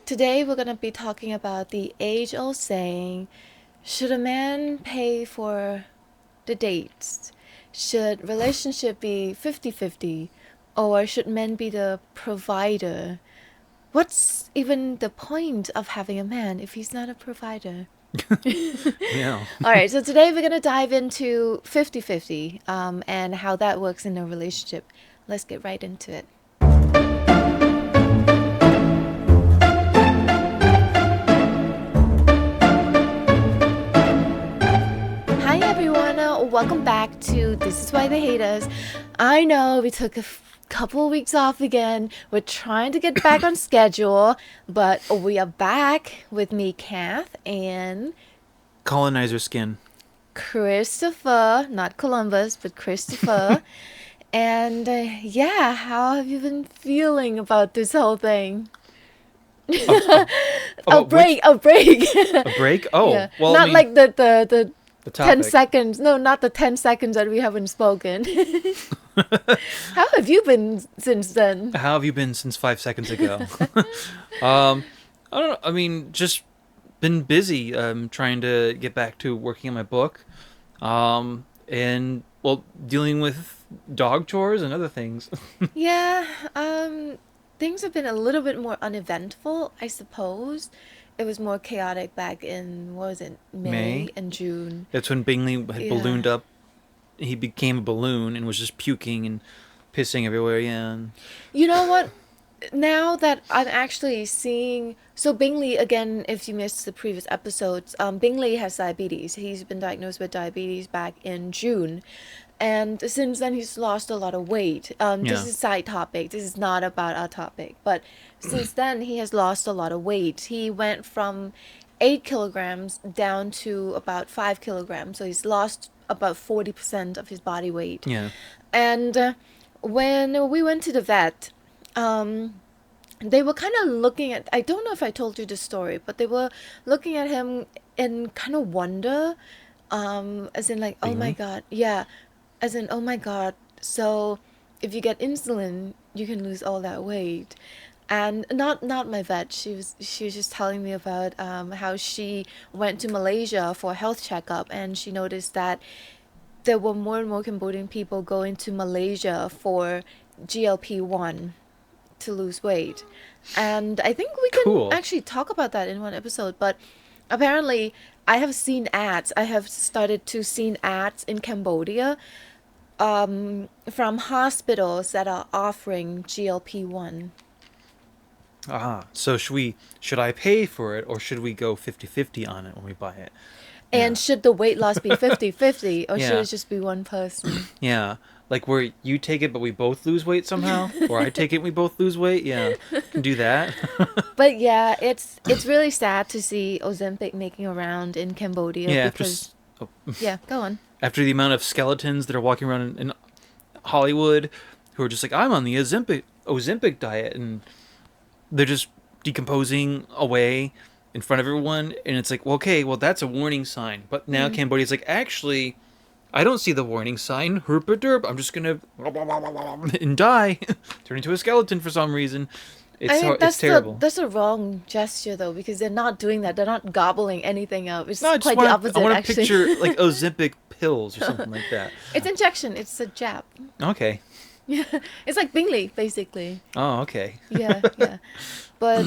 Today we're going to be talking about the age-old saying, should a man pay for the dates? Should relationship be 50-50? Or should men be the provider? What's even the point of having a man if he's not a provider? Yeah. All right, so today we're going to dive into 50-50 and how that works in a relationship. Let's get right into it. Hi everyone, welcome back to This Is Why They Hate Us. I know we took a couple of weeks off again. We're trying to get back on schedule, but we are back with me, Kath, and Colonizer skin. Christopher, not Columbus, but Christopher. And yeah, how have you been feeling about this whole thing? A, A about which break, a break. a break? Oh, Yeah, well, not I mean, like the the 10 topic. seconds. No, not the 10 seconds that we haven't spoken. How have you been since then? How have you been since 5 seconds ago? um, I don't know. I mean, just been busy. Trying to get back to working on my book. And well, dealing with dog chores and other things. Yeah, things have been a little bit more uneventful, I suppose. It was more chaotic back in, what was it, May. May and June. That's when Bingley had Yeah. ballooned up. He became a balloon and was just puking and pissing everywhere. Yeah. You know what? Now that I'm actually seeing, so Bingley, again, if you missed the previous episodes, Bingley has diabetes. He's been diagnosed with diabetes back in June. And since then, he's lost a lot of weight. This Yeah. is a side topic. This is not about our topic. But since then, he has lost a lot of weight. He went from 8 kilograms down to about 5 kilograms. So he's lost about 40% of his body weight. Yeah. And when we went to the vet, um, they were kind of looking at, I don't know if I told you the story, but they were looking at him in kind of wonder, as in like, oh my Bingley. God, yeah, as in, oh my God, so if you get insulin, you can lose all that weight. And not my vet. She was just telling me about how she went to Malaysia for a health checkup, and she noticed that there were more and more Cambodian people going to Malaysia for GLP-1 to lose weight. And I think we can Cool. actually talk about that in one episode, but apparently I have seen ads. I have started to see ads in Cambodia from hospitals that are offering GLP-1. So should I pay for it or should we go 50-50 on it when we buy it? And Yeah. should the weight loss be 50-50 or should Yeah. it just be one person? Yeah. Like where you take it but we both lose weight somehow or I take it and we both lose weight. Yeah. Can do that. But yeah, it's really sad to see Ozempic making around in Cambodia Yeah, because oh, yeah, go on. after the amount of skeletons that are walking around in Hollywood who are just like I'm on the Ozempic diet and they're just decomposing away in front of everyone and it's like well, okay, well that's a warning sign, but now Mm. Cambodia's like actually I don't see the warning sign. Herp a derp. I'm just gonna and die, turn into a skeleton for some reason. I mean, It's terrible. that's a wrong gesture though because they're not doing that. They're not gobbling anything up. No, It's I just quite the want to. I opposite want to actually. picture like Ozempic pills or something like that. It's injection. It's a jab. Okay. Yeah, it's like Bingley basically. Oh, okay. Yeah, yeah. But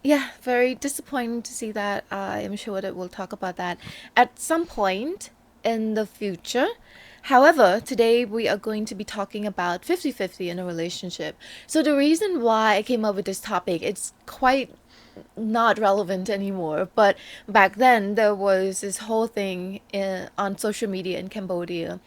yeah, very disappointing to see that. I am sure that we'll talk about that at some point in the future. However, today we are going to be talking about 50-50 in a relationship. So the reason why I came up with this topic, it's quite not relevant anymore. But back then, there was this whole thing on social media in Cambodia.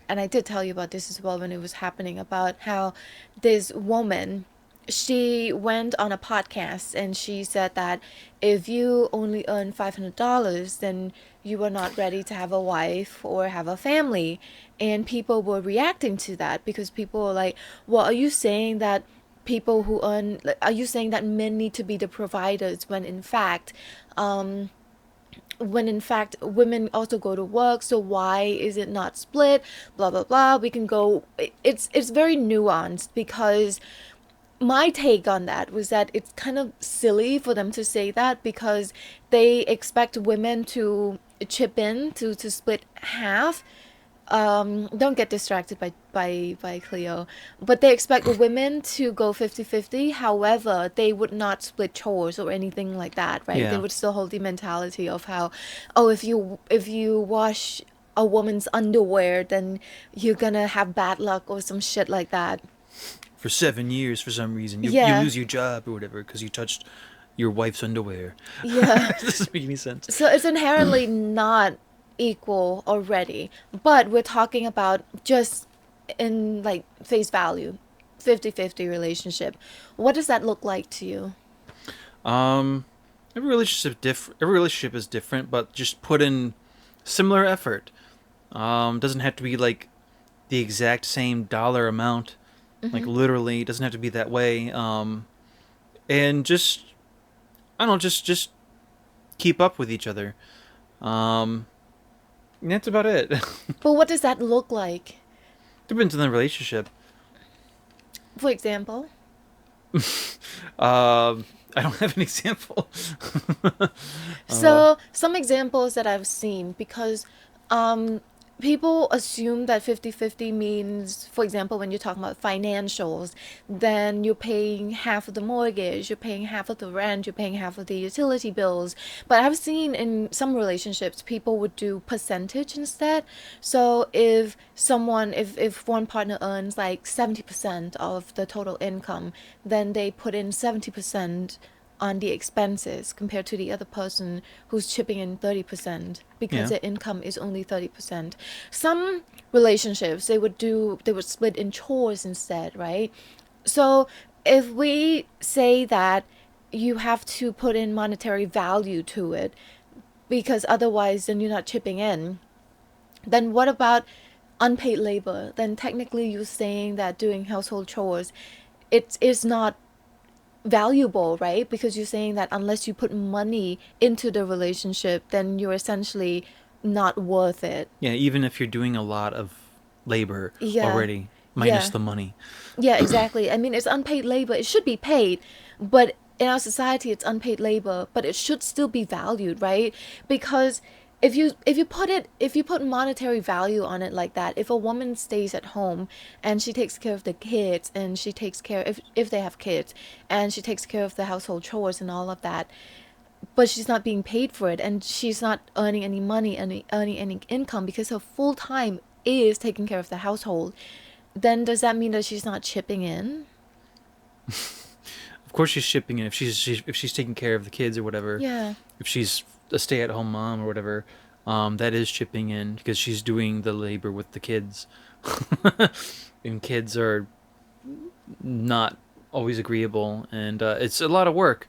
And I did tell you about this as well when it was happening about how this woman, she went on a podcast and she said that if you only earn $500, then you are not ready to have a wife or have a family. And people were reacting to that because people were like, well, are you saying that people who earn, like, are you saying that men need to be the providers um, when in fact women also go to work, so why is it not split, blah blah blah. We can go, it's very nuanced because my take on that was that it's kind of silly for them to say that because they expect women to chip in to split half. Don't get distracted by Cleo, but they expect women to go 50-50. However, they would not split chores or anything like that, right? They Yeah. would still hold the mentality of how, oh, if you wash a woman's underwear, then you're gonna have bad luck or some shit like that. For 7 years, for some reason, you Yeah, lose your job or whatever because you touched your wife's underwear. yeah. This doesn't make any sense. So it's inherently not equal already, but we're talking about just in like face value, 50-50 relationship. What does that look like to you? Um, every relationship is different, but just put in similar effort. Doesn't have to be like the exact same dollar amount. Like Mm-hmm. literally, it doesn't have to be that way. And just I don't know, just keep up with each other. Um, and that's about it. But what does that look like? Depends on the relationship. For example, Um, I don't have an example. uh, so some examples that I've seen because um people assume that 50-50 means, for example, when you're talking about financials, then you're paying half of the mortgage, you're paying half of the rent, you're paying half of the utility bills. But I've seen in some relationships people would do percentage instead. So if one partner earns like 70% of the total income, then they put in 70% on the expenses compared to the other person who's chipping in 30% because yeah, their income is only 30%. Some relationships they would split in chores instead, right? So if we say that you have to put in monetary value to it because otherwise then you're not chipping in, then what about unpaid labor? Then technically you're saying that doing household chores it is not valuable, right? Because you're saying that unless you put money into the relationship, then you're essentially not worth it. yeah. Even if you're doing a lot of labor Yeah. already, minus Yeah. the money. Yeah, exactly. I mean, it's unpaid labor. It should be paid, but in our society, it's unpaid labor, but it should still be valued, right? Because if you put monetary value on it like that, if a woman stays at home and she takes care of the kids and she takes care if they have kids and she takes care of the household chores and all of that, but she's not being paid for it and she's not earning any money and earning any income because her full time is taking care of the household, then does that mean that she's not chipping in? Of course, she's shipping it if she's taking care of the kids or whatever. Yeah. If she's a stay-at-home mom or whatever, that is chipping in because she's doing the labor with the kids, and kids are not always agreeable, and it's a lot of work,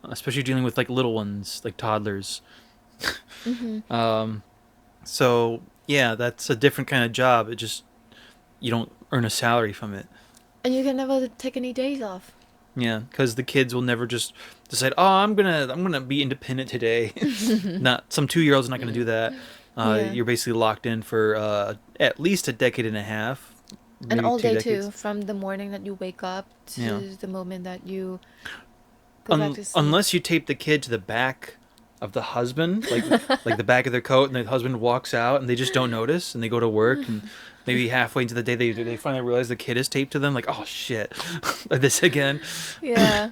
especially dealing with like little ones, like toddlers. Mm-hmm. Um, so yeah, that's a different kind of job. It just you don't earn a salary from it. And you can never take any days off. Yeah, because the kids will never just decide, oh, I'm gonna be independent today. Not some 2 year old's not gonna do that. Yeah. You're basically locked in for at least a decade and a half, And maybe all two day too, decades. from the morning that you wake up Yeah. to the moment that you go back to sleep. Unless you tape the kid to the back of the husband, like the back of their coat, and the husband walks out, and they just don't notice, and they go to work, and maybe halfway into the day they finally realize the kid is taped to them. Like, oh shit, this again. Yeah.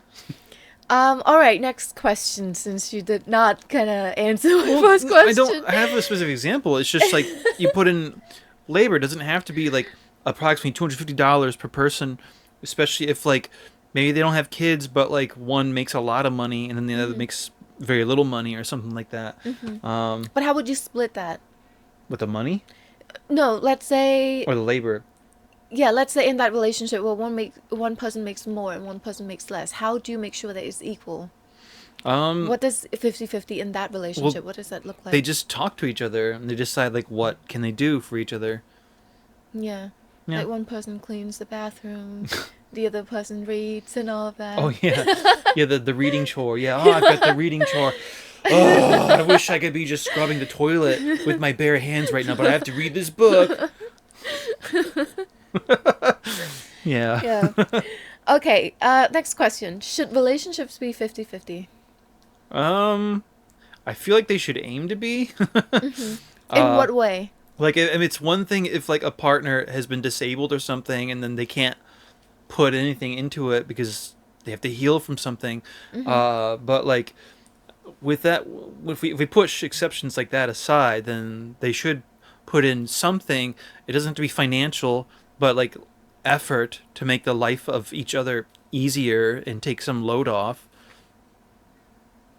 All right, next question, since you did not kind of answer my Well, first I question. don't have a specific example. It's just like you put in labor. It doesn't have to be like approximately $250 per person, especially if like maybe they don't have kids, but like one makes a lot of money and then the other Mm-hmm. makes very little money or something like that. Mm-hmm. Um, But how would you split that? with the money No, let's say, or the labor. yeah, let's say in that relationship where one person makes more and one person makes less. How do you make sure that it's equal? Um, What does 50-50 in that well, relationship? What does that look they like? just talk to each other and they decide like what can they do for each other. Yeah. Yeah. Like one person cleans the bathroom, the other person reads and all of Oh that. yeah, yeah. The reading chore. Yeah. Oh, I've got the reading chore. Oh, I wish I could be just scrubbing the toilet with my bare hands right now, but I have to read this book. Yeah. Yeah. Okay, next question. Should relationships be 50-50? Um, I feel like they should aim to be. Mm-hmm. In uh, what way? like I mean, it's one thing if like a partner has been disabled or something, and then they can't put anything into it because they have to heal from something. Mm-hmm. But like with that, if we push exceptions like that aside, then they should put in something. It doesn't have to be financial, but like effort to make the life of each other easier and take some load off.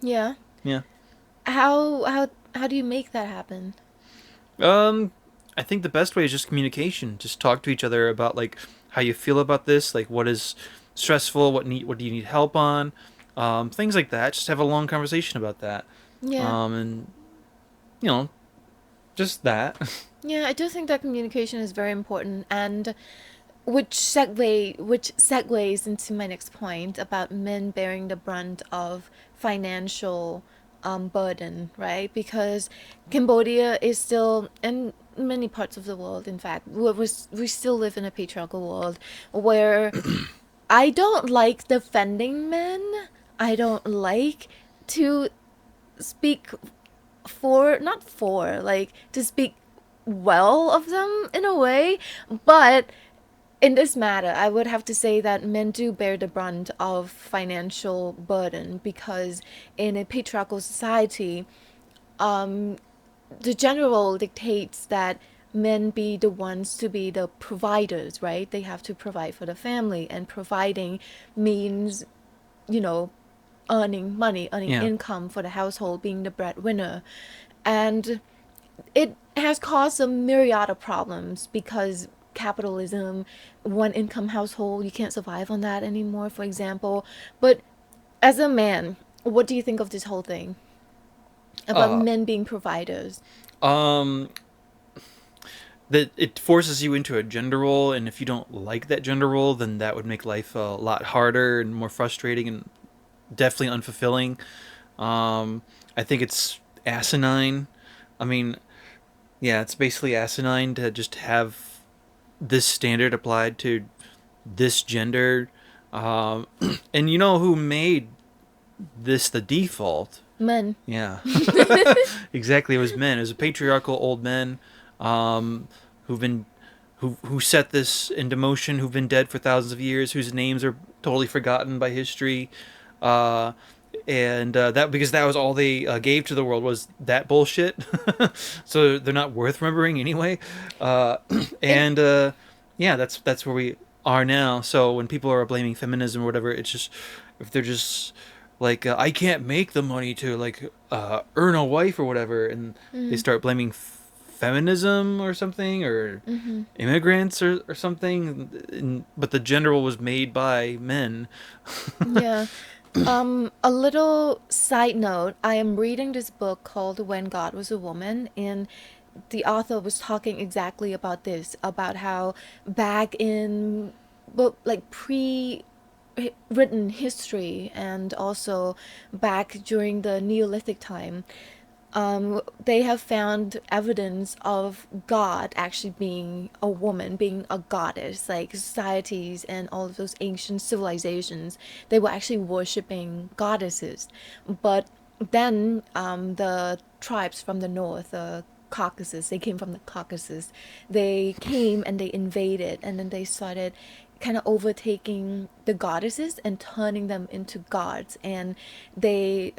Yeah. Yeah. How do you make that happen? Um, I think the best way is just communication. Just talk to each other about like how you feel about this, like what is stressful, what do you need help on, things like that. Just have a long conversation about that, Yeah. and you know, just that. Yeah, I do think that communication is very important, and which segues into my next point about men bearing the brunt of financial burden, right? Because Cambodia is still, and many parts of the world, in fact, we still live in a patriarchal world where I don't like defending men. I don't like to speak for, not for, like to speak well of them in a way, but in this matter, I would have to say that men do bear the brunt of financial burden because in a patriarchal society, um, the general dictates that men be the ones to be the providers, right? They have to provide for the family, and providing means, you know, earning money, earning Yeah, income for the household, being the breadwinner. And it has caused a myriad of problems because capitalism, one income household, you can't survive on that anymore, for example. But as a man, what do you think of this whole thing about uh, men being providers? um, that it forces you into a gender role, and if you don't like that gender role, then that would make life a lot harder and more frustrating and definitely unfulfilling. Um, I think it's asinine. I mean, yeah, it's basically asinine to just have this standard applied to this gender. Um, and you know who made this the default? Men. Yeah, exactly. It was men. It was patriarchal old men, um, who've been who set this into motion. Who've been dead for thousands of years. Whose names are totally forgotten by history. Uh, and that because that was all they gave to the world was that bullshit. So they're not worth remembering anyway. Uh, In and yeah, that's where we are now. So when people are blaming feminism or whatever, it's just if they're just like I can't make the money to like earn a wife or whatever, and they mm, start blaming feminism or something or mm-hmm. immigrants or something. But the general was made by men. Yeah. A little side note, I am reading this book called When God Was a Woman, and the author was talking exactly about this, about how back in, well, like pre written history, and also back during the Neolithic time, they have found evidence of God actually being a woman, being a goddess. Like societies and all of those ancient civilizations, they were actually worshipping goddesses. But then the tribes from the north, the Caucasus, they came from the Caucasus, they came and they invaded, and then they started kind of overtaking the goddesses and turning them into gods, and they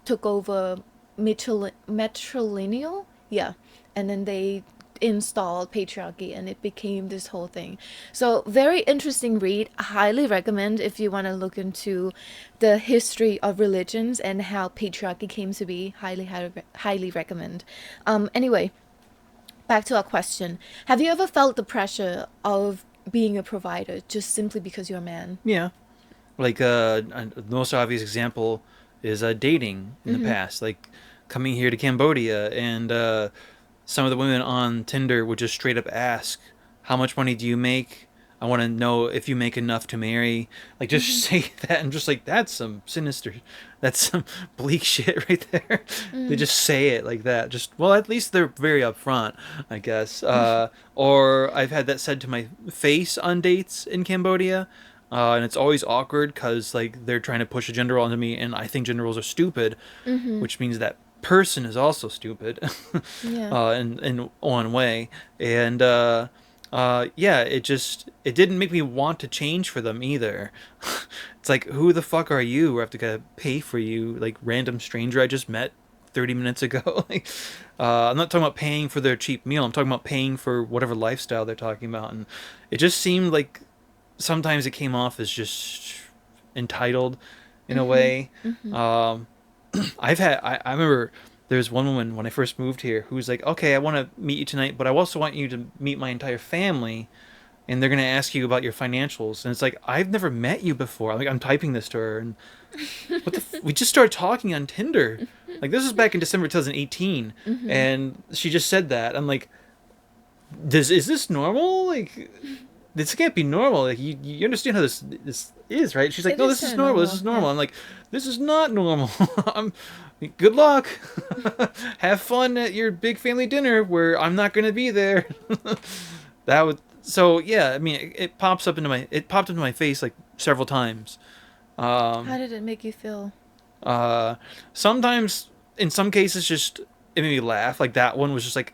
took over matrilineal, yeah, and then they installed patriarchy, and it became this whole thing. So very interesting read. I highly recommend if you want to look into the history of religions and how patriarchy came to be. Highly recommend. Anyway, back to our question. Have you ever felt the pressure of being a provider just simply because you're a man? Yeah, like the most obvious example is dating in the Mm-hmm. past, like coming here to Cambodia, and some of the women on Tinder would just straight up ask, "How much money do you make? I want to know if you make enough to marry." Like just Mm-hmm. say that, and just like that's some sinister, that's some bleak shit right there. They Mm. just say it like that. Just well, at least they're very upfront, I guess. Or I've had that said to my face on dates in Cambodia. and it's always awkward because like they're trying to push a gender role onto me, and I think gender roles are stupid, Mm-hmm. which means that person is also stupid, Yeah. in one way, and yeah, it didn't make me want to change for them either. It's like, who the fuck are you? I have to gotta pay for you, like random stranger I just met 30 minutes ago. Like, I'm not talking about paying for their cheap meal. I'm talking about paying for whatever lifestyle they're talking about, and it just seemed like sometimes it came off as just entitled in a Mm-hmm. way. Mm-hmm. Um, I remember there's one woman when I first moved here who was like, okay, I want to meet you tonight, but I also want you to meet my entire family, and they're gonna ask you about your financials. And it's like, I've never met you before. Like, I'm typing this to her, and we just started talking on Tinder. Like, this was back in December 2018, Mm-hmm. and she just said that. I'm like, is this normal? Like, this can't be normal. Like, you understand how this is, right? She's like, It no, is this kind is of normal. This normal. is Yeah. normal. I'm like, this is not normal. I'm good luck. Have fun at your big family dinner where I'm not gonna be there. That would so yeah. I mean, it popped into my face like several times. How Um, did it make you feel? uh, Sometimes, in some cases, just it made me laugh. Like that one was just like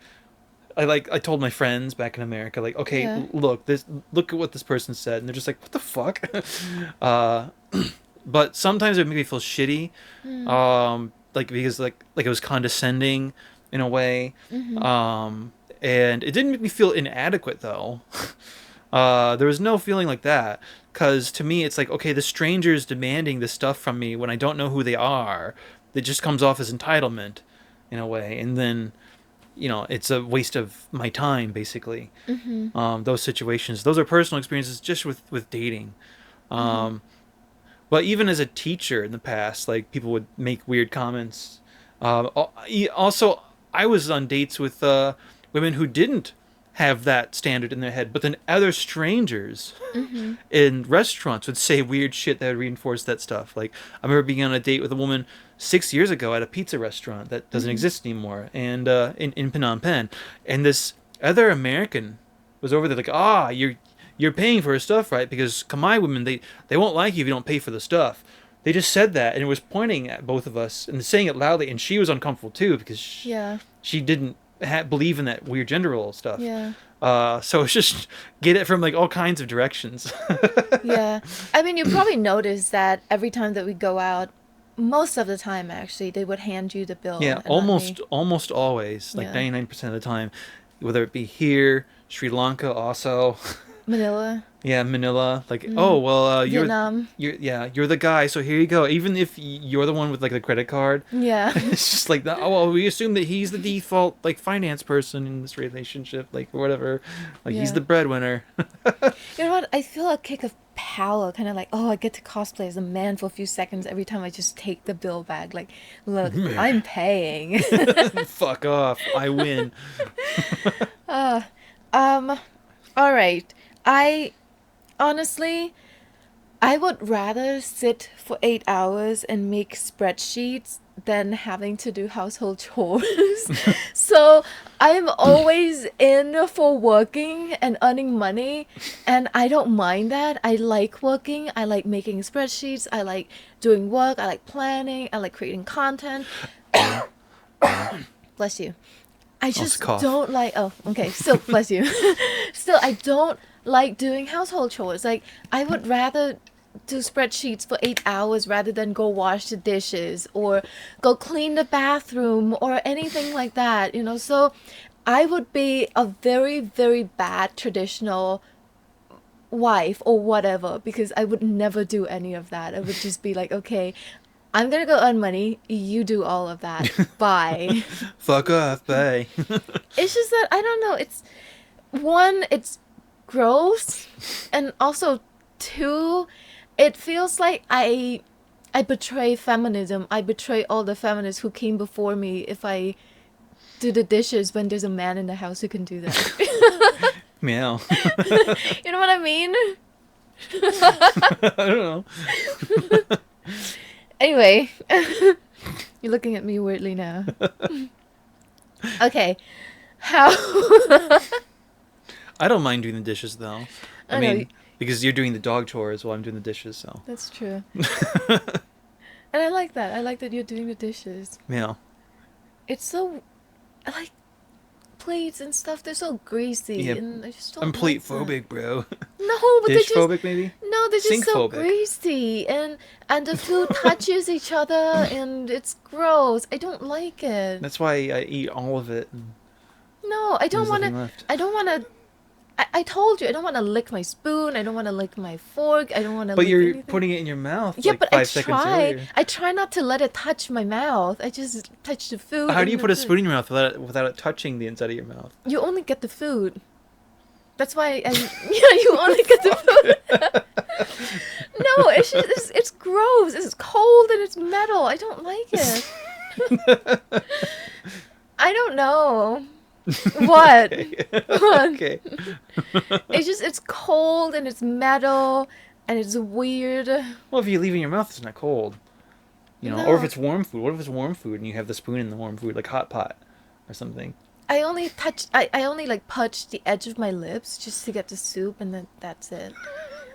I told my friends back in America, like, okay, Yeah. look at what this person said, and they're just like, what the fuck. uh, but sometimes it made me feel shitty, Mm. like because like it was condescending in a way, Mm-hmm. um, and it didn't make me feel inadequate though. There was no feeling like that. Because to me, it's like, okay, the stranger's demanding this stuff from me when I don't know who they are. It just comes off as entitlement in a way. And then, it's a waste of my time, basically. Mm-hmm. Those situations, those are personal experiences just with dating. Mm-hmm. Um, but even as a teacher in the past, like people would make weird comments. Also, I was on dates with women who didn't have that standard in their head, but then other strangers Mm-hmm. in restaurants would say weird shit that would reinforce that stuff. Like, I remember being on a date with a woman 6 years ago at a pizza restaurant that doesn't Mm-hmm. exist anymore, and in Phnom Penh, and this other American was over there like, you're paying for her stuff, right? Because Khmer women, they won't like you if you don't pay for the stuff. They just said that, and it was pointing at both of us and saying it loudly, and she was uncomfortable too because Yeah. she didn't believe in that weird gender role stuff. Yeah. So it's just get it from like all kinds of directions. Yeah. I mean, you probably noticed that every time that we go out, most of the time actually, they would hand you the Yeah, bill and not me. almost always, like Yeah. 99% of the time, whether it be here, Sri Lanka, also, Manila, yeah, Manila, like, oh mm, well, Vietnam. you're the guy, so here you go. Even if you're the one with like the credit card, Yeah. it's just like that. Oh well, we assume that he's the default like finance person in this relationship, like or whatever, like he's Yeah. the breadwinner. You know what? I feel a kick of power, kind of like, oh, I get to cosplay as a man for a few seconds every time I just take the bill back. Like, look, I'm paying. Fuck off, I win. uh, um, all right. I honestly, I would rather sit for 8 hours and make spreadsheets than having to do household chores. So I'm always in for working and earning money, and I don't mind that. I like working, I like making spreadsheets, I like doing work, I like planning, I like creating content. Bless you. I I'll just just cough. don't like, oh, okay, still, bless you. Still, I don't like doing household chores. Like, I would rather do spreadsheets for 8 hours rather than go wash the dishes or go clean the bathroom or anything like that, you know? So I would be a very, very bad traditional wife or whatever because I would never do any of that. I would just be like, okay, I'm gonna go earn money. You do all of that. Bye. Fuck off, bye. It's just that I don't know. It's one, it's gross, and also two, it feels like I betray feminism. I betray all the feminists who came before me if I do the dishes when there's a man in the house who can do that. Meow. You know what I mean? I don't know. Anyway, you're looking at me weirdly now. Okay, how? I don't mind doing the dishes though. I I know mean, because you're doing the dog chores while I'm doing the dishes. So That's true. And I like that. I like that you're doing the dishes. yeah, It's so, I like plates and stuff. They're so greasy, yeah. and I just I'm don't plate like that. phobic, bro. No, but they Dish just phobic, maybe. no, they're just Sink so phobic. greasy, and the food touches each other, and it's gross. I don't like it. That's why I eat all of it, and No, I don't there's want to. nothing left. I don't want to. I told you, I don't want to lick my spoon. I don't want to lick my fork. I don't want to But lick you're anything. putting it in your mouth Yeah, like but I 5 seconds try. earlier. I try not to let it touch my mouth. I just touch the food How do you and put a that's it. spoon in your mouth without it touching the inside of your mouth? You only get the food. That's why I. Yeah, you only get the food. No, it's gross. It's cold and it's metal. I don't like it. I don't know. What? Okay. What? Okay. It's cold and it's metal and it's weird. Well, if you leave it in your mouth, it's not cold. You know, or if No. it's warm food. What if it's warm food and you have the spoon in the warm food, like hot pot or something? I only like touch the edge of my lips just to get the soup and then that's it.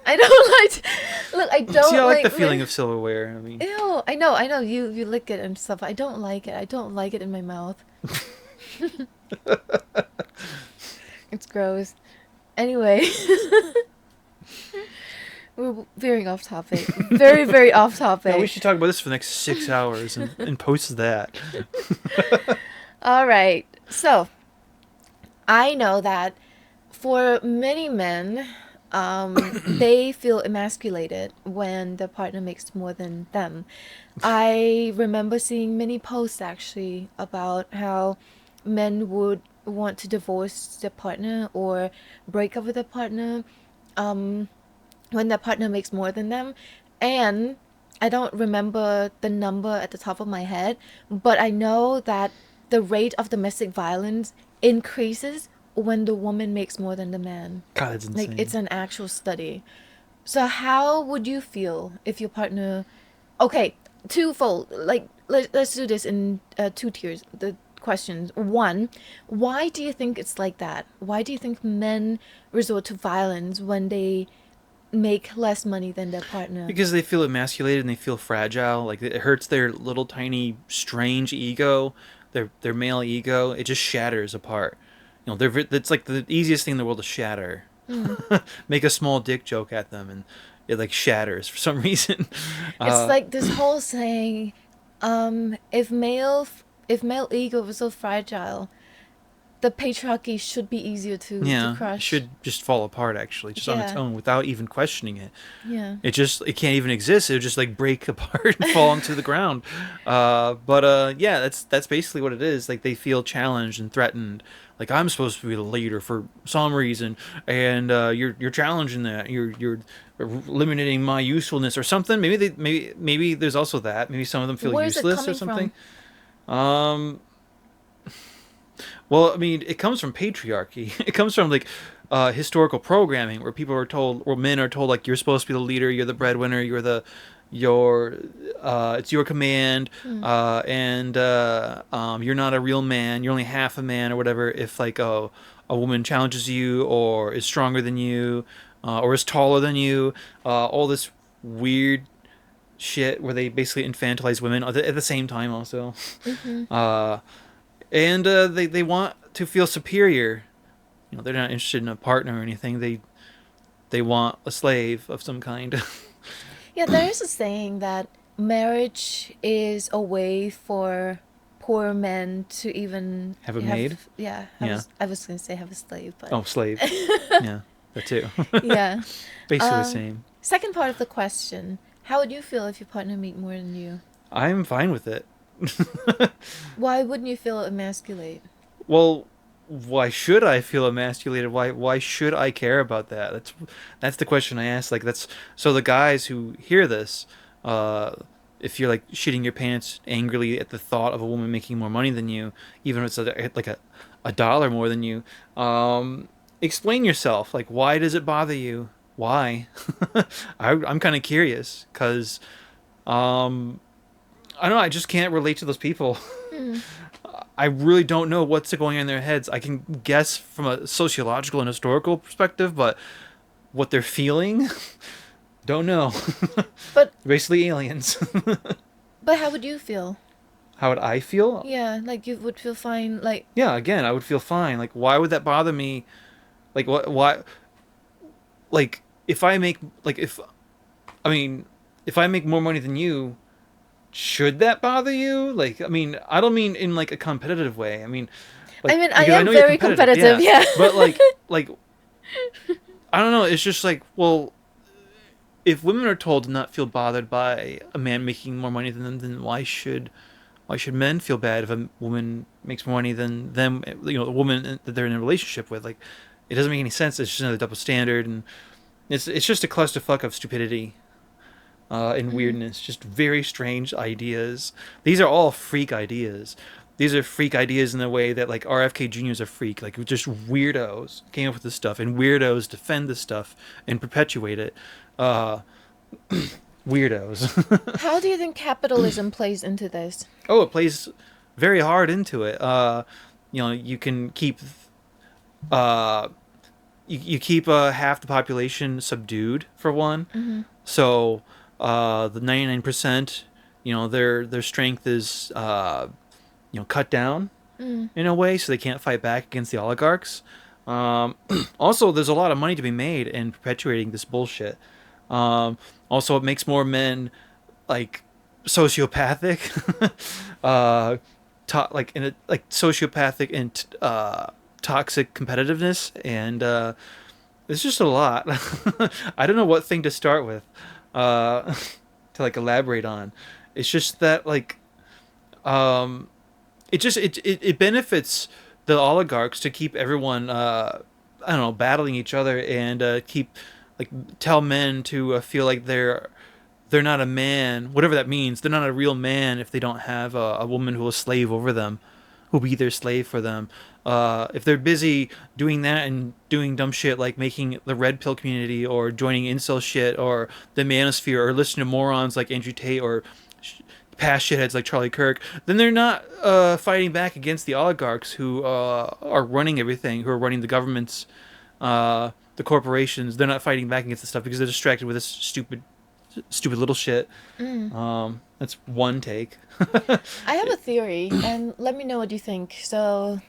I don't like look, I don't See, I like the like feeling of silverware. I mean, Ew, I know, you lick it and stuff. I don't like it. I don't like it in my mouth. It's gross. Anyway, we're veering off topic. Very, very off no, we topic. should talk about this for the next 6 hours and post that. All right. So, I know that for many men, they feel emasculated when their partner makes more than them. I remember seeing many posts actually about how men would want to divorce their partner or break up with their partner um, when their partner makes more than them. And I don't remember the number at the top of my head, but I know that the rate of domestic violence increases when the woman makes more than the man. God, that's Like it's insane. an actual study. So how would you feel if your partner okay, twofold. Like let's do this in two tiers. The questions. One, why do you think it's like that? Why do you think men resort to violence when they make less money than their partner? Because they feel emasculated and they feel fragile. Like it hurts their little tiny strange ego, their male ego. It just shatters apart. You know, it's like the easiest thing in the world to shatter. Mm. Make a small dick joke at them and it like shatters for some reason. It's Uh, like this whole saying, if male ego was so fragile, the patriarchy should be easier to yeah, it crush. should just fall apart actually, just on its Yeah, own without even questioning it. yeah. It can't even exist. It would just like break apart and fall onto the ground. But yeah, that's basically what it is. Like they feel challenged and threatened. Like I'm supposed to be the leader for some reason, and you're challenging that. You're eliminating my usefulness or something. Maybe there's also that. Maybe some of them feel Where is it useless or coming something. from? Um, well, I mean, it comes from patriarchy. It comes from like historical programming where people are told, or men are told, like you're supposed to be the leader, you're the breadwinner, your it's your command, Mm. and you're not a real man. You're only half a man or whatever. If like a woman challenges you or is stronger than you or is taller than you, all this weird shit where they basically infantilize women at the same time also. Mm-hmm. Uh, and they want to feel superior. You know, they're not interested in a partner or anything. They want a slave of some kind. Yeah, there is a saying that marriage is a way for poor men to even Have a maid? yeah, Yeah. I was gonna say have a slave, but Oh, slave. Yeah, that too. yeah. Basically the Um, same. Second part of the question: how would you feel if your partner made more than you? I'm fine with it. Why wouldn't you feel emasculate? Well, why should I feel emasculated? Why should I care about that? That's the question I ask. Like that's so the guys who hear this, uh, if you're like shitting your pants angrily at the thought of a woman making more money than you, even if it's like a dollar more than you, explain yourself. Like why does it bother you? Why? I'm kind of curious because um, I don't know. I just can't relate to those people. Hmm. I really don't know what's going on in their heads. I can guess from a sociological and historical perspective, but what they're feeling, don't know. But Basically aliens. but how would you feel? How would I feel? Yeah, like you would feel fine. Like Yeah, again, I would feel fine. Like, why would that bother me? Like, what? Why? Like, if I make like if I mean, if I make more money than you, should that bother you? Like, I mean, I don't mean in like a competitive way. I mean, I like mean, I because I am know you're very competitive, competitive. yeah. Yeah. But like I don't know. It's just like, well, if women are told to not feel bothered by a man making more money than them, then why should men feel bad if a woman makes more money than them? You know, the woman that they're in a relationship with. Like, it doesn't make any sense. It's just another double standard, and it's just a clusterfuck of stupidity and Mm. weirdness. Just very strange ideas. These are all freak ideas. These are freak ideas in the way that like RFK Jr. is a freak. Like just weirdos came up with this stuff, and weirdos defend this stuff and perpetuate it. Uh, Weirdos. How do you think capitalism plays into this? Oh, it plays very hard into it. You can keep uh, you keep half the population subdued for one. Mm-hmm. So the 99%, their strength is cut down Mm. in a way, so they can't fight back against the oligarchs. Um, Also, there's a lot of money to be made in perpetuating this bullshit. Also, it makes more men like sociopathic, uh, like sociopathic and toxic competitiveness, and it's just a lot. I don't know what thing to start with uh, to like elaborate on. It's just that like um, it benefits the oligarchs to keep everyone I don't know, battling each other, and keep like tell men to feel like they're not a man, whatever that means. They're not a real man if they don't have a woman who will slave over them, who'll be their slave for them. If they're busy doing that and doing dumb shit like making the red pill community or joining incel shit or the manosphere or listening to morons like Andrew Tate or past shitheads like Charlie Kirk, then they're not fighting back against the oligarchs who are running everything, who are running the governments, the corporations. They're not fighting back against the stuff because they're distracted with this stupid little shit. Mm. That's one take. I have a theory, and let me know what you think. So,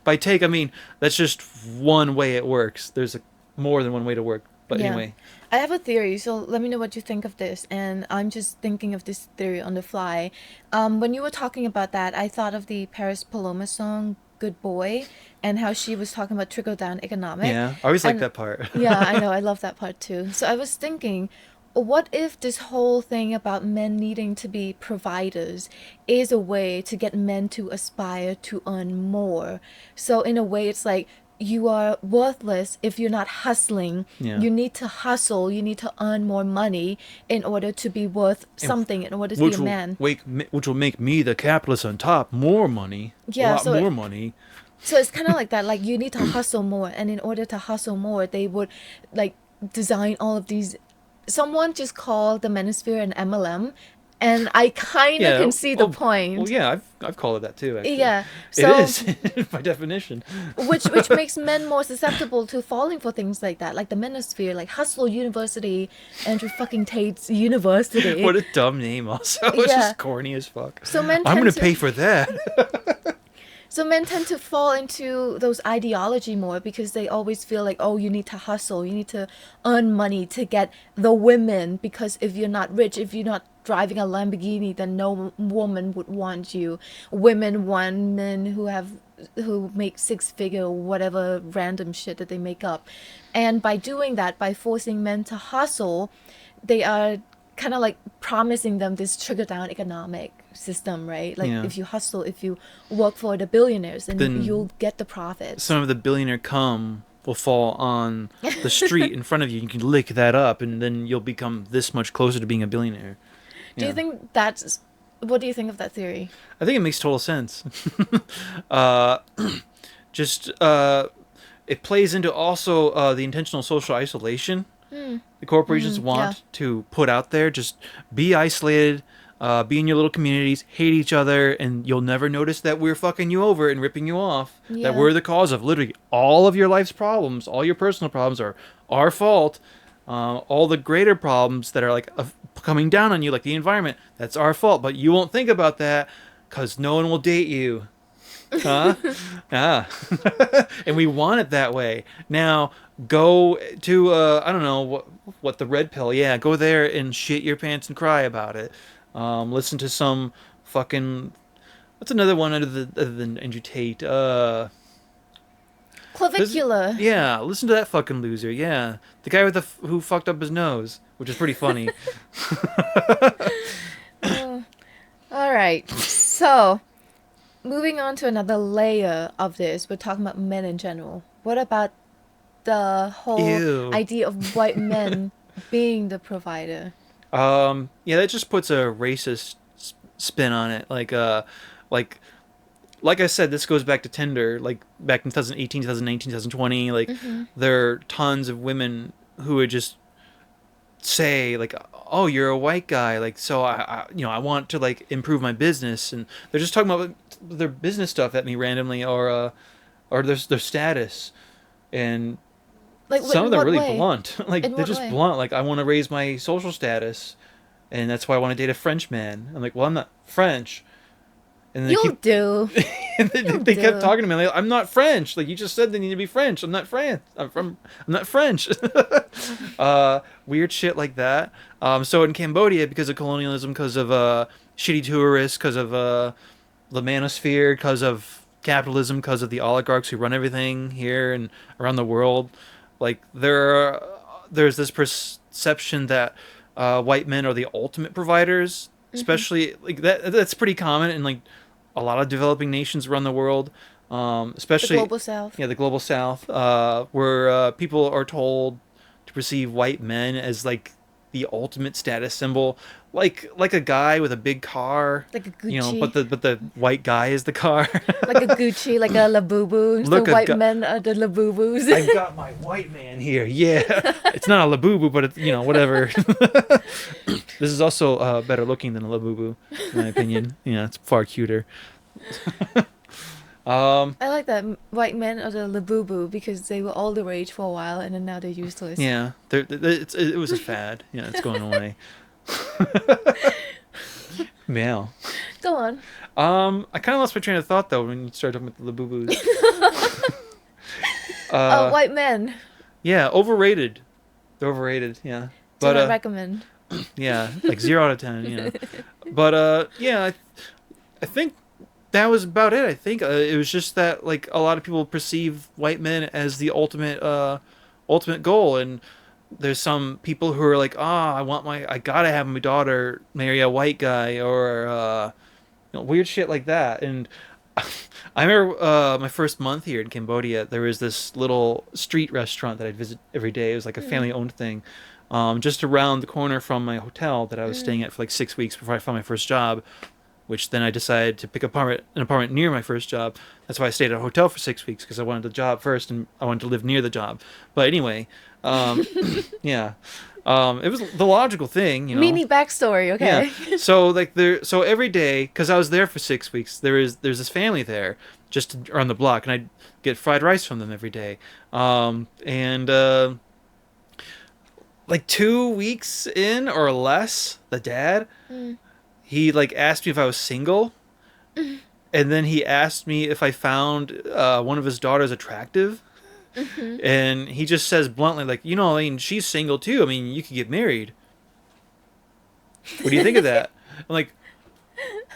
By take, I mean that's just one way it works. There's more than one way to work. But yeah, anyway, I have a theory. So, let me know what you think of this. And I'm just thinking of this theory on the fly. When you were talking about that, I thought of the Paris Paloma song, Good Boy, and how she was talking about trickle down economic. yeah, I always like And that part. yeah, I know, I love that part too. So, I was thinking, what if this whole thing about men needing to be providers is a way to get men to aspire to earn more? So, in a way, it's like you are worthless if you're not hustling. Yeah, You need to hustle, you need to earn more money in order to be worth and something, in order to be a man. which will make me the capitalist on top more money, a Yeah, lot so more money. so it's kind of like that. Like you need to hustle more, and in order to hustle more, they would like design all of these. Someone just called the Manosphere an MLM, and I kind of Yeah. can see the Oh, well, point. yeah. I've called it that too. Actually, Yeah, it so is by definition. which makes men more susceptible to falling for things like that, like the Manosphere, like Hustle University, Andrew fucking Tate's university. What a dumb name. Also, it's Yeah, just corny as fuck. so men I'm tend gonna to pay for that. So men tend to fall into those ideology more because they always feel like, oh, you need to hustle, you need to earn money to get the women. Because if you're not rich, if you're not driving a Lamborghini, then no woman would want you. Women want men who make six figure whatever random shit that they make up. And by doing that, by forcing men to hustle, they are kind of like promising them this trickle down economic system, right? Like Yeah. if you hustle, if you work for the billionaires, then Then you'll get the profits. some of the billionaire cum will fall on the street in front of you. You can lick that up, and then you'll become this much closer to being a billionaire. Do you Yeah. think that's what do you think of that theory? I think it makes total sense. uh, just it plays into also the intentional social isolation Hmm. the corporations Yeah. want to put out there. Just be isolated, be in your little communities, hate each other, and you'll never notice that we're fucking you over and ripping you off. That Yeah. we're the cause of literally all of your life's problems, all your personal problems are our fault. All the greater problems that are like coming down on you, like the environment, that's our fault. But you won't think about that because no one will date you. Huh? Ah. And we want it that way. Now, go to, I don't know, what the red pill. Yeah, go there and shit your pants and cry about it. Listen to some fucking. What's another one other than Andrew Tate? Clavicula. Yeah, listen to that fucking loser. Yeah, the guy with who fucked up his nose, which is pretty funny. Oh, all right. So, moving on to another layer of this, we're talking about men in general. What about the whole Ew. idea of white men being the provider? Yeah, that just puts a racist spin on it. Like, like I said, this goes back to Tinder. Like back in 2018, 2019, 2020. Like, Mm-hmm. there are tons of women who would just say like, "Oh, you're a white guy." Like, so I want to like improve my business, and they're just talking about their business stuff at me randomly, or their status, and Like, some of in them are what really way? blunt. Like In they're what just way? blunt. Like, I want to raise my social status, and that's why I want to date a French man. I'm like, well, I'm not French, and they You'll keep do. and You'll they kept do. talking to me. Like, I'm not French. Like, you just said they need to be French. I'm not France. I'm not French. Weird shit like that. So in Cambodia, because of colonialism, because of shitty tourists, because of the manosphere, because of capitalism, because of the oligarchs who run everything here and around the world, like there's this perception that white men are the ultimate providers, Hmm. especially like that. That's pretty common in like a lot of developing nations around the world, The especially global south. yeah, the global south, where people are told to perceive white men as like the ultimate status symbol, like a guy with a big car, Like a but Gucci. the white guy is the car. Like a Gucci, like a Labubu. The Look, I've white got men are the Labubus. I've got my white man here. Yeah, it's not a labubu, but it's whatever. This is also better looking than a labubu, in my opinion. Yeah, it's far cuter. Um, I like that white men are the Labubu because they were all the rage for a while and then now they're useless. yeah, it was a fad. Yeah, it's going away. Yeah. Go on. I kind of lost my train of thought though when you started talking about the labubus. Uh, White men. yeah, overrated. They're overrated. Yeah, Do but not recommend. yeah, like 0 out of 10. But yeah, I think that was about it. I think it was just that like a lot of people perceive white men as the ultimate goal, and there's some people who are like, ah, I gotta have my daughter marry a white guy, or weird shit like that. And I remember my first month here in Cambodia, there was this little street restaurant that I'd visit every day. It was like a Mm, family owned thing, just around the corner from my hotel that I was staying mm. at for like 6 weeks before I found my first job. Which then I decided to pick an apartment near my first job. That's why I stayed at a hotel for 6 weeks, because I wanted the job first and I wanted to live near the job. But anyway, um, yeah, it was the logical thing. Mini backstory, Yeah. okay? So like so every day, because I was there for 6 weeks, there's this family there just around the block, and I'd get fried rice from them every day. And like 2 weeks in or less, the dad Mm. he like asked me if I was single, and then he asked me if I found one of his daughters attractive, Hmm. and he just says bluntly like, I mean, she's single too. I mean, you could get married. What do you think of that? I'm like,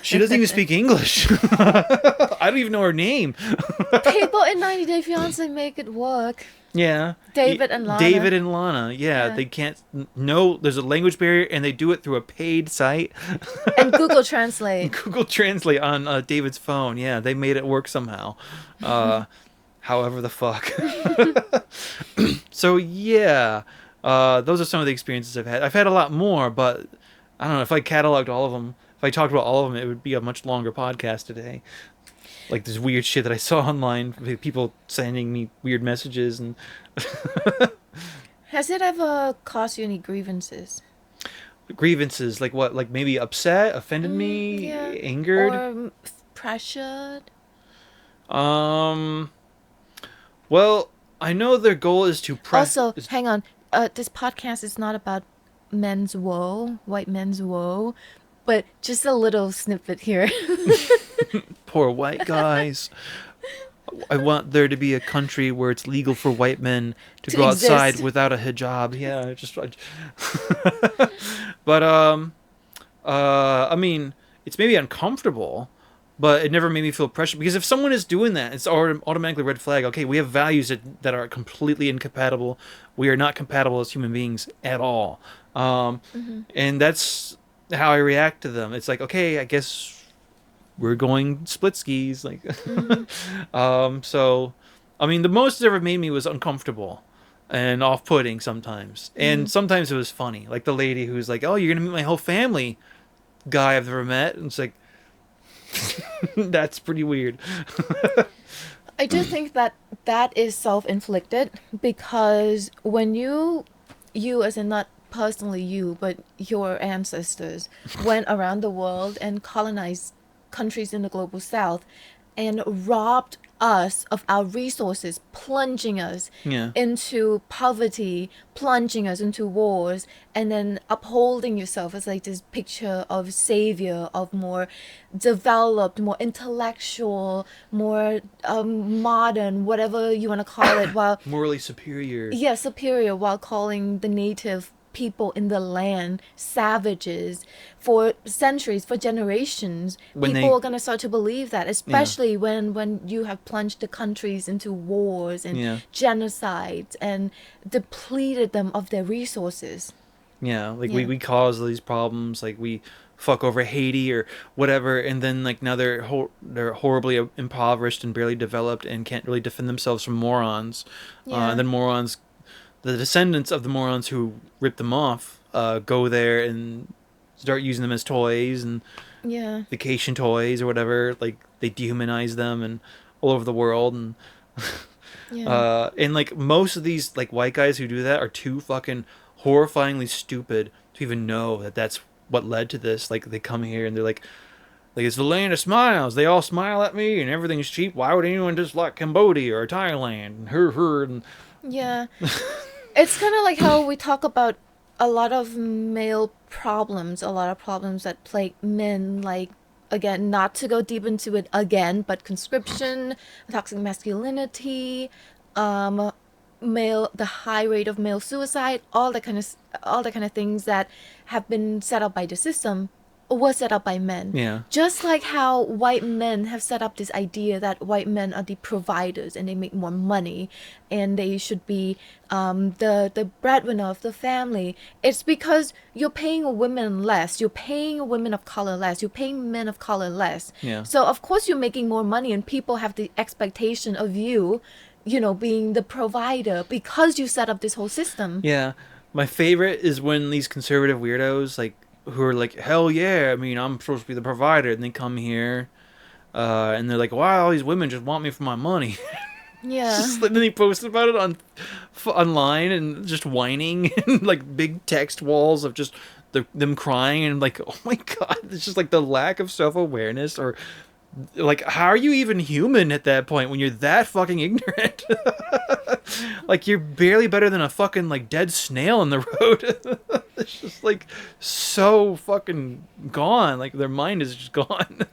she doesn't even speak English. I don't even know her name. People in 90 Day Fiance make it work. Yeah. David and Lana. David and Lana. Yeah, Yeah. they can't. No, there's a language barrier, and they do it through a paid site. And Google Translate. Google Translate on David's phone. Yeah, they made it work somehow. Uh, however the fuck. So yeah, those are some of the experiences I've had. I've had a lot more, but I don't know if I cataloged all of them. If I talked about all of them, it would be a much longer podcast today. Like this weird shit that I saw online, people sending me weird messages and Has it ever caused you any grievances? grievances. Like what? Like maybe upset, offended Yeah. me, Or angered. pressured? Um. Well, I know their goal is to Also, hang on. This podcast is not about men's woe, white men's woe, but just a little snippet here. poor white guys. I want there to be a country where it's legal for white men to To go outside exist. without a hijab. Yeah, but I mean, it's maybe uncomfortable, but it never made me feel pressure because if someone is doing that, it's automatically red flag. Okay, we have values that are completely incompatible. We are not compatible as human beings at all, Hmm. and that's how I react to them. It's like, okay, I guess we're going split skis, like, Hmm. so, I mean, the most it ever made me was uncomfortable and off-putting sometimes, Hmm. and sometimes it was funny, like the lady who's like, "Oh, you're gonna meet my whole family." Guy I've ever met, and it's like, that's pretty weird. I do think that that is self-inflicted because when you as in not personally you, but your ancestors went around the world and colonized countries in the global south and robbed us of our resources, plunging us Yeah, into poverty, plunging us into wars, and then upholding yourself as like this picture of savior, of more developed, more intellectual, more modern, whatever you want to call it, while morally superior. yeah, superior, while calling the native people in the land savages for centuries, for generations. When People they, are going to start to believe that, yeah, especially when you have plunged the countries into wars and yeah, genocides and depleted them of their resources. yeah, like we Yeah. we cause these problems, like we fuck over Haiti or whatever, and then like now they're horribly impoverished and barely developed and can't really defend themselves from morons, and Yeah. then morons, the descendants of the morons who ripped them off, go there and start using them as toys and Yeah. vacation toys or whatever. Like they dehumanize them and all over the world, Yeah. and like most of these like white guys who do that are too fucking horrifyingly stupid to even know that that's what led to this. Like they come here and they're like it's the land of smiles. They all smile at me and everything's cheap. Why would anyone just like Cambodia or Thailand? And her and Yeah. It's kind of like how we talk about a lot of male problems, a lot of problems that plague men, like, again, not to go deep into it again, but conscription, toxic masculinity, um, the high rate of male suicide, all that kind of things that have been set up by the system was set up by men. yeah, Just like how white men have set up this idea that white men are the providers and they make more money and they should be the breadwinner of the family. It's because you're paying women less, you're paying women of color less, you're paying men of color less. yeah, So of course you're making more money and people have the expectation of you, being the provider because you set up this whole system. yeah. My favorite is when these conservative weirdos like who are like, hell yeah, I mean I'm supposed to be the provider, and they come here, and they're like, wow, all these women just want me for my money. It's Yeah. just then they post about it online and just whining and like big text walls of just them crying and like, oh my god, it's just like the lack of self-awareness, or like how are you even human at that point when you're that fucking ignorant? Like you're barely better than a fucking like dead snail in the road. It's just like so fucking gone, like their mind is just gone.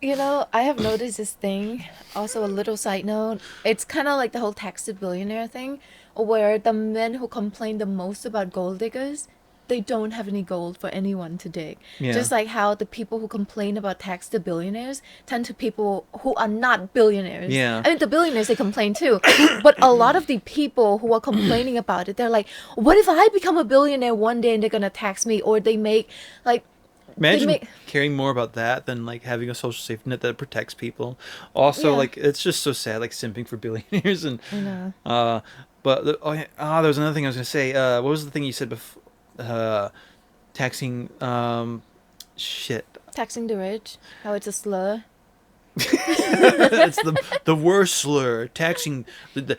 I have noticed this thing. Also, a little side note. It's kind of like the whole tax to billionaire thing, where the men who complain the most about gold diggers, they don't have any gold for anyone to dig. Yeah, Just like how the people who complain about tax to billionaires tend to people who are not billionaires. yeah. I mean, the billionaires, they complain too. But a lot of the people who are complaining about it, they're like, what if I become a billionaire one day and they're going to tax me? Or like, they Imagine make, caring more about that than like having a social safety net that protects people. Also, yeah, like it's just so sad, like simping for billionaires and I know. uh, but oh yeah, there was another thing I was gonna say. What was the thing you said before? Taxing shit. Taxing the rich, how it's a slur. It's the worst slur. Taxing the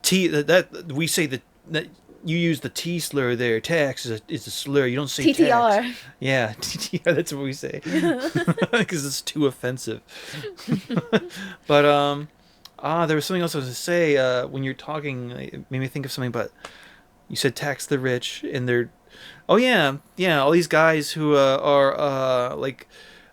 T that we say that you use the T slur there. Tax is a slur. You don't say tax. TTR. Yeah, TTR. That's what we say because it's too offensive. But There was something else I was going to say. When you're talking, it made me think of something. But you said tax the rich, and they're, oh yeah, yeah, all these guys who are like,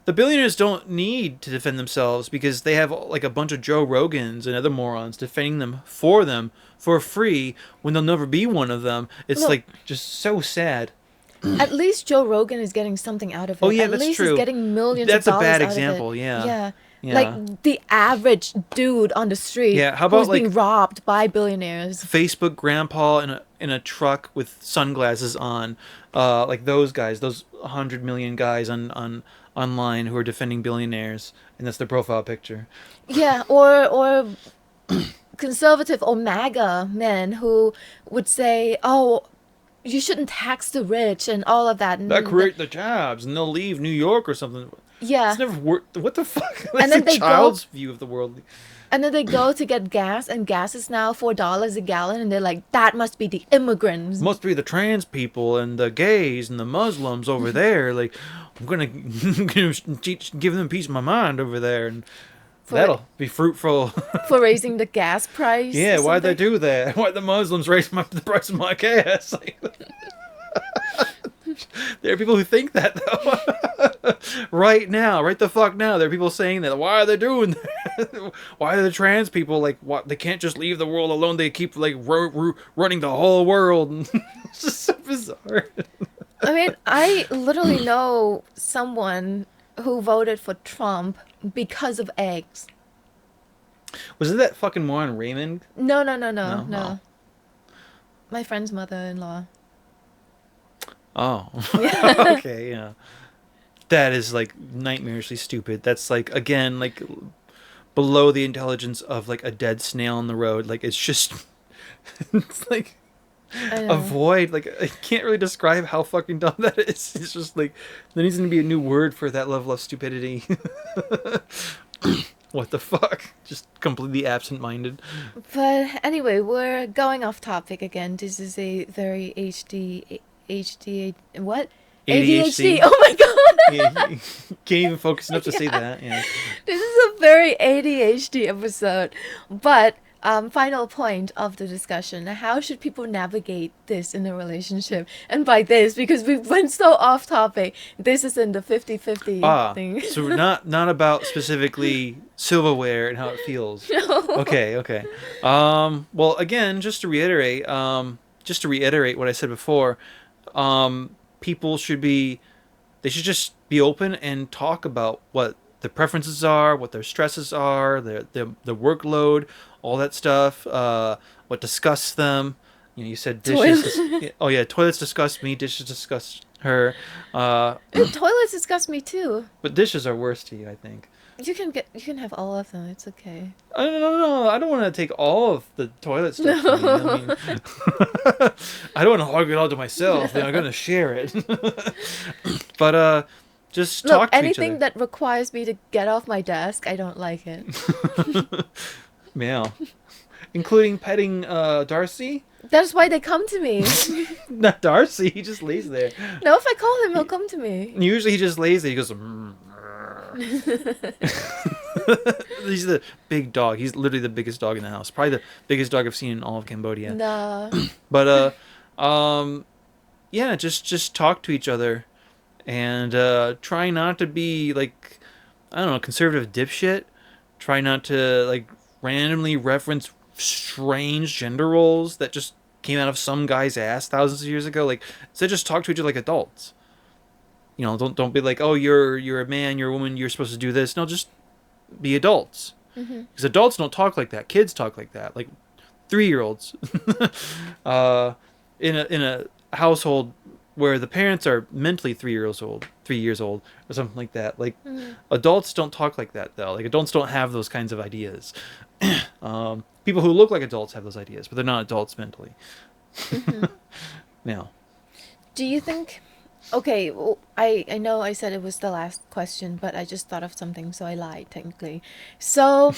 the billionaires don't need to defend themselves because they have like a bunch of Joe Rogans and other morons defending them for free when they'll never be one of them. It's Look, like just so sad. at least Joe Rogan is getting something out of Oh it. yeah, At that's least he's true. getting millions of That's a dollars bad out of it. example. Yeah, Yeah. yeah, Like the average dude on the street yeah. How about who's being like robbed by billionaires. Facebook grandpa in a truck with sunglasses on, like those guys, those 100 million guys on online who are defending billionaires, and that's their profile picture. Yeah, or conservative or MAGA men who would say, "Oh, you shouldn't tax the rich" and all of that. That create the jobs, and they'll leave New York or something. It's Yeah, never worked. What the fuck? and That's a then they go child's view of the world. and then they go to get gas, and gas is now $4 a gallon, and they're like, "That must be the immigrants." Must be the trans people and the gays and the Muslims over there. Like, I'm gonna give them a piece of my mind over there, and for that'll be fruitful. for raising the gas price or Yeah, why'd they something. do that? Why'd the Muslims raise the price of my gas? Like, there are people who think that though. Right now, right the fuck now, there are people saying that. Why are they doing that? Why are the trans people like? What? They can't just leave the world alone. They keep like running the whole world. It's just so bizarre. I mean, I literally know someone who voted for Trump because of eggs. Was it that fucking moron Raymond? No, no, no, no, No. no. My friend's mother-in-law. Oh. Yeah. Oh. Okay. Yeah. That is like nightmarishly stupid. That's like again like below the intelligence of like a dead snail on the road. Like it's just it's like I know. avoid like I can't really describe how fucking dumb that is. It's just like there needs to be a new word for that level of stupidity. What the fuck? Just completely absent-minded. But anyway, we're going off topic again. This is a very what? ADHD. ADHD. Oh my god. Yeah, you can't even focus enough to say that. Yeah. This is a very ADHD episode. But final point of the discussion, how should people navigate this in a relationship? And by this, because we went so off topic, this is in the 50-50 thing. So not about specifically silverware and how it feels. No. Okay, okay. Well, again, just to reiterate what I said before, people they should just be open and talk about what their preferences are, what their stresses are, their workload, all that stuff, what disgusts them. You know, you said dishes. Toilet. Oh yeah, toilets disgust me, dishes disgust her. Toilets disgust me too. But dishes are worse to you, I think. You can have all of them. It's okay. I don't know. I don't want to take all of the toilet stuff. From you. I mean, I don't want to hog it all to myself. I'm going to share it. But just Look, talk to each anything other. that requires me to get off my desk, I don't like it. Yeah, including petting Darcy. That's why they come to me. Not Darcy. He just lays there. No, if I call him, he'll come to me. Usually he just lays there. He goes. He's the big dog. He's literally the biggest dog in the house. Probably the biggest dog I've seen in all of Cambodia. Nah. But yeah, just talk to each other, and try not to be like, I don't know, conservative dipshit. Try not to like randomly reference strange gender roles that just came out of some guy's ass thousands of years ago. Like, instead, just talk to each other like adults. You know, don't be like, oh, you're a man, you're a woman, you're supposed to do this. No, just be adults. Because adults don't talk like that. Kids talk like that. Like 3-year-olds. In a household where the parents are mentally 3 years old, or something like that. Like adults don't talk like that though. Like adults don't have those kinds of ideas. People who look like adults have those ideas, but they're not adults mentally. Now, Do you think? Okay, well, I know I said it was the last question, but I just thought of something, so I lied technically. So,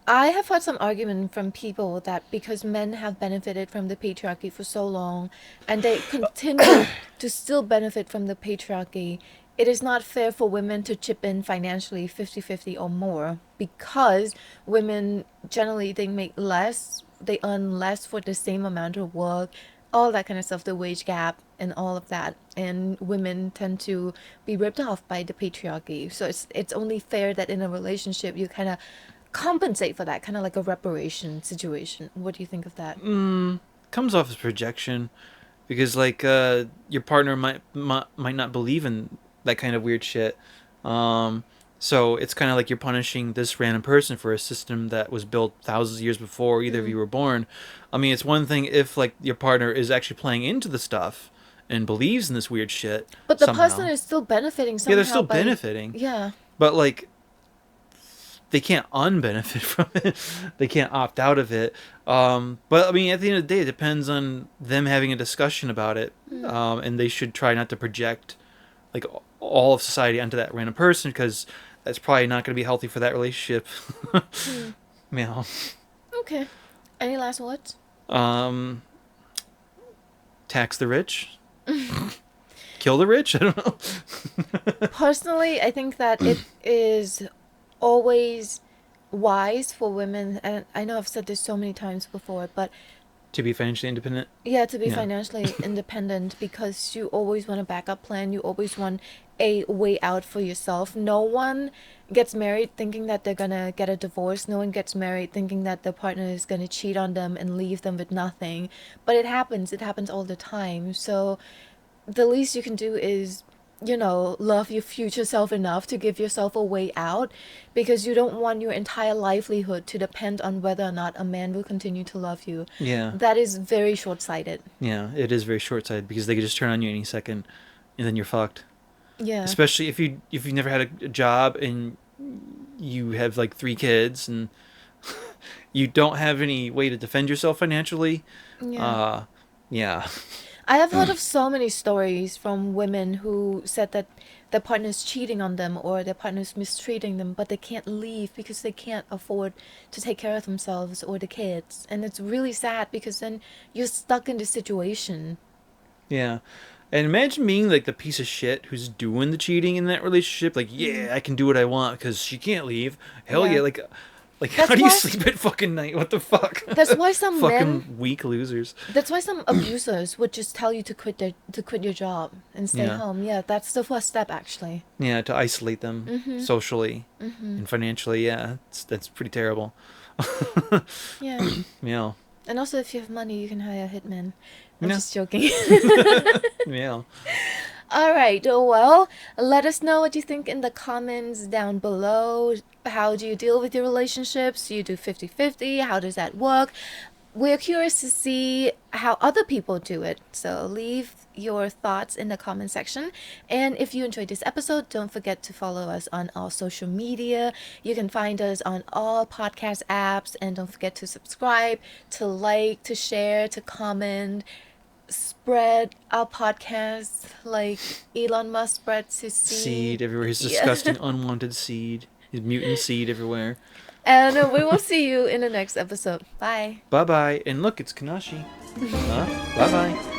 I have heard some argument from people that because men have benefited from the patriarchy for so long, and they continue to still benefit from the patriarchy, it is not fair for women to chip in financially 50-50 or more, because women generally they make less, they earn less for the same amount of work, all that kind of stuff, the wage gap and all of that. And women tend to be ripped off by the patriarchy. So it's only fair that in a relationship you kind of compensate for that, kind of like a reparation situation. What do you think of that? Comes off as projection because like your partner might not believe in that kind of weird shit. Um, so it's kind of like you're punishing this random person for a system that was built thousands of years before either of Mm. you were born. I mean, it's one thing if like your partner is actually playing into the stuff and believes in this weird shit But the person somehow. is still benefiting Yeah, they're somehow still by, benefiting, yeah, but like they can't unbenefit from it. They can't opt out of it. But I mean, at the end of the day, it depends on them having a discussion about it, mm, and they should try not to project like all of society onto that random person because that's probably not going to be healthy for that relationship. mm. Yeah. Okay. Any last words? Um, tax the rich, kill the rich. I don't know. Personally, I think that it is always wise for women, and I know I've said this so many times before, but To be financially independent. yeah, to be Yeah. financially independent, because you always want a backup plan, you always want a way out for yourself. No one gets married thinking that they're gonna get a divorce. No one gets married thinking that their partner is gonna cheat on them and leave them with nothing. But it happens all the time. So the least you can do is, love your future self enough to give yourself a way out, because you don't want your entire livelihood to depend on whether or not a man will continue to love you. Yeah. That is very short sighted. Yeah. It is very short sighted because they could just turn on you any second, and then you're fucked. Yeah. Especially if you've never had a job and you have like three kids and you don't have any way to defend yourself financially. Yeah. uh yeah. I have heard of so many stories from women who said that their partner's cheating on them or their partner's mistreating them, but they can't leave because they can't afford to take care of themselves or the kids. And it's really sad because then you're stuck in this situation. Yeah. And imagine being like the piece of shit who's doing the cheating in that relationship. Like, Mm. yeah, I can do what I want because she can't leave. Hell Yeah. yeah. Like how That's do you why sleep at fucking night? What the fuck? that's why some men Fucking weak losers. that's why some abusers would just tell you to quit your job and stay Yeah. home. Yeah, that's the first step actually. Yeah, to isolate them Mhm. socially Mhm. and financially. Yeah, that's pretty terrible. Yeah. Yeah. And also if you have money, you can hire a hitman. I'm Yeah. just joking. Yeah. All right. Well, let us know what you think in the comments down below. How do you deal with your relationships? Do you do 50-50? How does that work? We're curious to see how other people do it. So leave your thoughts in the comment section. And if you enjoyed this episode, don't forget to follow us on all social media. You can find us on all podcast apps. And don't forget to subscribe, to like, to share, to comment, spread our podcast like Elon Musk spreads his seed. Seed everywhere. His Yeah. disgusting unwanted seed. His mutant seed everywhere. And we will see you in the next episode. Bye. Bye bye. And look, it's Kanashi. Huh? Bye bye.